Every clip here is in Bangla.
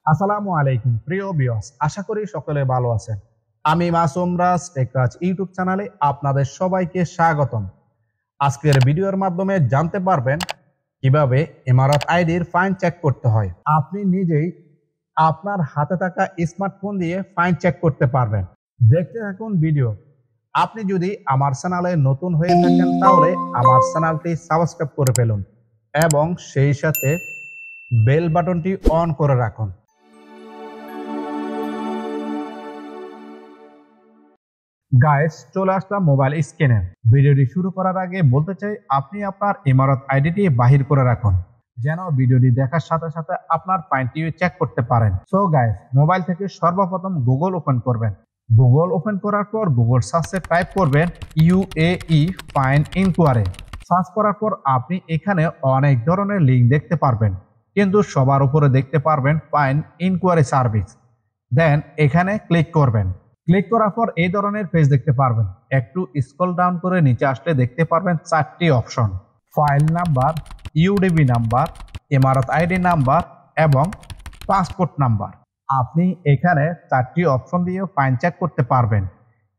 আসসালামু আলাইকুম প্রিয় ভিউয়ার্স, আশা করি সকলে ভালো আছেন। আমি মাসুম রাজ টেকরাজ ইউটিউব চ্যানেলে আপনাদের সবাইকে স্বাগতম। আজকের ভিডিওর মাধ্যমে জানতে পারবেন কিভাবে ইমারত আইডির ফাইন চেক করতে হয়। আপনি নিজেই আপনার হাতে থাকা স্মার্টফোন দিয়ে ফাইন চেক করতে পারবেন। দেখতে থাকুন ভিডিও। আপনি যদি আমার চ্যানেলে নতুন হয়ে থাকেন তাহলে আমার চ্যানেলটি সাবস্ক্রাইব করে ফেলুন এবং সেই সাথে বেল বাটনটি অন করে রাখুন। গাইস, চলে আসলাম মোবাইল স্ক্রিনে। ভিডিওটি শুরু করার আগে বলতে চাই, আপনি আপনার ইমারত আইডিটি বাহির করে রাখুন যেন ভিডিওটি দেখার সাথে সাথে আপনার ফাইনটি চেক করতে পারেন। সো গাইস, মোবাইল থেকে সর্বপ্রথম গুগল ওপেন করবেন। গুগল ওপেন করার পর গুগল সার্চে টাইপ করবেন UAE ফাইন ইনকোয়ারি। সার্চ করার পর আপনি এখানে অনেক ধরনের লিঙ্ক দেখতে পারবেন, কিন্তু সবার উপরে দেখতে পারবেন ফাইন ইনকোয়ারি সার্ভিস। দেন এখানে ক্লিক করবেন। ক্লিক করার পর এই ধরনের পেজ দেখতে পারবেন। একটু স্ক্রল ডাউন করে নিচে আসলে দেখতে পারবেন চারটি অপশন: ফাইল নাম্বার, ইউডিবি নাম্বার, ইমারত আইডি নাম্বার এবং পাসপোর্ট নাম্বার। আপনি এখানে চারটি অপশন দিয়ে ফাইন চেক করতে পারবেন,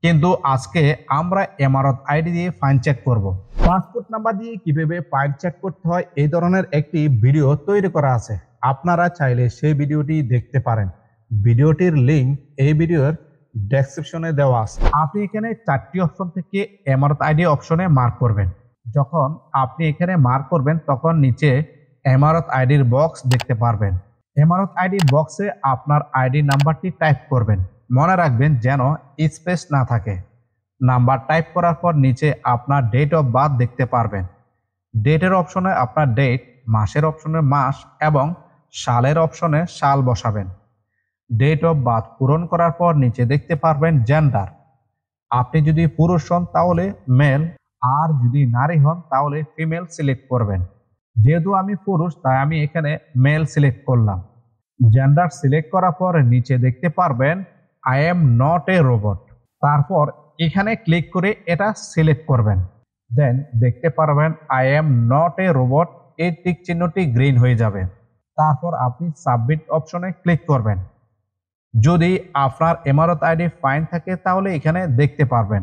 কিন্তু আজকে আমরা ইমারত আইডি দিয়ে ফাইন চেক করব। পাসপোর্ট নাম্বার দিয়ে কিভাবে ফাইন চেক করতে হয় এই ধরনের একটি ভিডিও তৈরি করা আছে, আপনারা চাইলে সেই ভিডিওটি দেখতে পারেন। ভিডিওটির লিঙ্ক এই ভিডিওর ডেসক্রিপশনে দেওয়া আছে। আপনি এখানে চারটি অপশন থেকে ইমারত আইডি অপশনে মার্ক করবেন। যখন আপনি এখানে মার্ক করবেন তখন নিচে ইমারত আইডির বক্স দেখতে পারবেন। ইমারত আইডি বক্সে আপনার আইডি নাম্বারটি টাইপ করবেন। মনে রাখবেন যেন স্পেস না থাকে। নাম্বার টাইপ করার পর নিচে আপনার ডেট অফ বার্থ দেখতে পারবেন। ডেটের অপশনে আপনার ডেট, মাসের অপশনে মাস এবং সালের অপশনে সাল বসাবেন। ডেট অফ বার্থ পূরণ করার পর নিচে দেখতে পারবেন জেন্ডার। আপনি যদি পুরুষ হন তাহলে মেল, আর যদি নারী হন তাহলে ফিমেল সিলেক্ট করবেন। যেহেতু আমি পুরুষ তাই আমি এখানে মেল সিলেক্ট করলাম। জেন্ডার সিলেক্ট করার পর নিচে দেখতে পারবেন I am not a robot. তারপর এখানে ক্লিক করে এটা সিলেক্ট করবেন। দেন দেখতে পারবেন I am not a robot, এই টিক চিহ্নটি গ্রিন হয়ে যাবে। তারপর আপনি সাবমিট অপশনে ক্লিক করবেন। যদি আপনার ইমারত আইডি ফাইন থাকে তাহলে এখানে দেখতে পারবেন,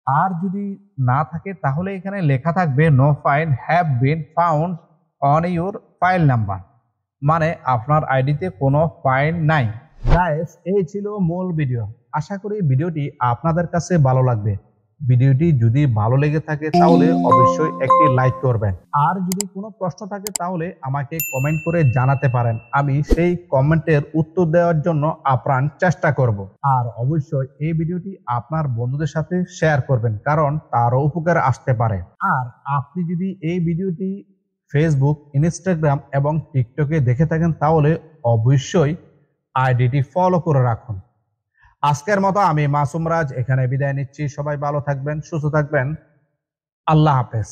আর যদি না থাকে তাহলে এখানে লেখা থাকবে no fine have been found on your file number, মানে আপনার আইডিতে কোনো ফাইন নাই। গাইস, এই ছিল মূল ভিডিও। আশা করি ভিডিওটি আপনাদের কাছে ভালো লাগবে। ভিডিওটি যদি ভালো লেগে থাকে তাহলে অবশ্যই একটি লাইক করবেন, আর যদি কোনো প্রশ্ন থাকে তাহলে আমাকে কমেন্ট করে জানাতে পারেন। আমি সেই কমেন্টের উত্তর দেওয়ার জন্য আপ্রাণ চেষ্টা করব। আর অবশ্যই এই ভিডিওটি আপনার বন্ধুদের সাথে শেয়ার করবেন, কারণ তারও উপকার আসতে পারে। আর আপনি যদি এই ভিডিওটি ফেসবুক, ইনস্টাগ্রাম এবং টিকটকে দেখে থাকেন তাহলে অবশ্যই আইডিটি ফলো করে রাখুন। আজকের মতো আমি মাসুম রাজ এখানে বিদায় নিচ্ছি। সবাই ভালো থাকবেন, সুস্থ থাকবেন। আল্লাহ হাফেজ।